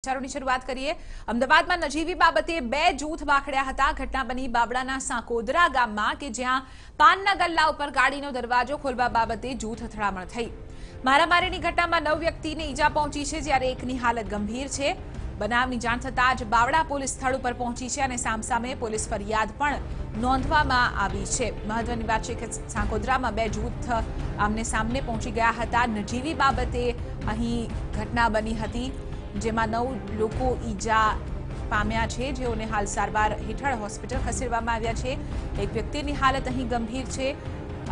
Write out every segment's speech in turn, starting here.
સમાચારોની શરૂઆત કરીએ। અમદાવાદમાં નજીવી બાબતે બે જૂથ વાખડ્યા હતા। ઘટના બની બાવળાના સાંકોદરા ગામમાં કે જ્યાં પાનના ગલ્લા ઉપર ગાડીનો દરવાજો ખોલવા બાબતે જૂથ અથડામણ થઈ। મારામારીની ઘટનામાં 9 વ્યક્તિને ઈજા પહોંચી છે, જ્યારે એકની હાલત ગંભીર છે। બનાવની જાણ થતાં જ બાવળા પોલીસ સ્થળ ઉપર પહોંચી છે અને સામસામે પોલીસ ફરિયાદ પણ નોંધવામાં આવી છે। મહત્વની વાત છે કે સાંકોદરામાં બે જૂથ આમને સામને પહોંચી ગયા હતા। નજીવી બાબતે અહીં ઘટના બની હતી, જેમાં 9 લોકો ઈજા પામ્યા છે, જેઓને હાલ સારવાર હેઠળ હોસ્પિટલ ખસેડવામાં આવ્યા છે। એક વ્યક્તિની હાલત અહીં ગંભીર છે।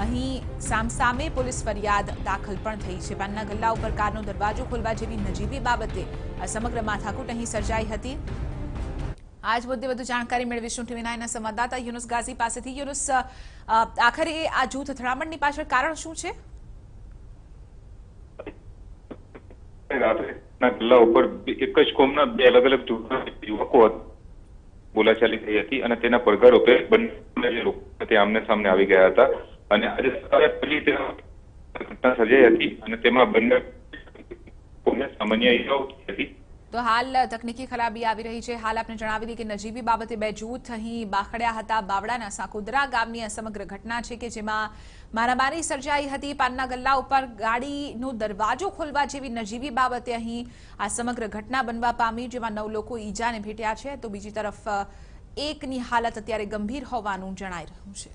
અહીં સામસામે પોલીસ ફરિયાદ દાખલ પણ થઈ છે। પાનના ગલ્લા ઉપર કારનો દરવાજો ખોલવા જેવી નજીવી બાબતે આ સમગ્ર માથાકૂટ અહીં સર્જાઈ હતી। આજ મુદ્દે વધુ જાણકારી મેળવીશું ટીવી 9ના સંવાદદાતા યુનુસ ગાઝી પાસેથી। યુનુસ, આખરે આ જૂથ અથડામણની પાછળ કારણ શું છે? ગલ્લા ઉપર એક જ કોમના બે અલગ અલગ જૂથના યુવકો બોલાચાલી થઈ હતી અને તેના પડઘા બંને જે લોકો તે આમને સામને આવી ગયા હતા અને આજે સવારે પછી ઘટના સર્જાઈ હતી અને તેમાં બંને કોમને સામાન્ય ઈજાઓ થઈ હતી। તો હાલ તકનીકી ખરાબી આવી રહી છે। હાલ આપને જણાવી દઈએ કે નજીવી બાબતે બે જૂથ અહીં બાખડ્યા હતા। બાવળાના સાંકોદરા ગામની આ સમગ્ર ઘટના છે કે જેમાં મારામારી સર્જાઈ હતી। પાનના ગલ્લા ઉપર ગાડીનો દરવાજો ખોલવા જેવી નજીવી બાબતે અહીં આ સમગ્ર ઘટના બનવા પામી, જેમાં 9 લોકો ઈજાને ભેટ્યા છે, તો બીજી તરફ એકની હાલત અત્યારે ગંભીર હોવાનું જણાઈ રહ્યું છે।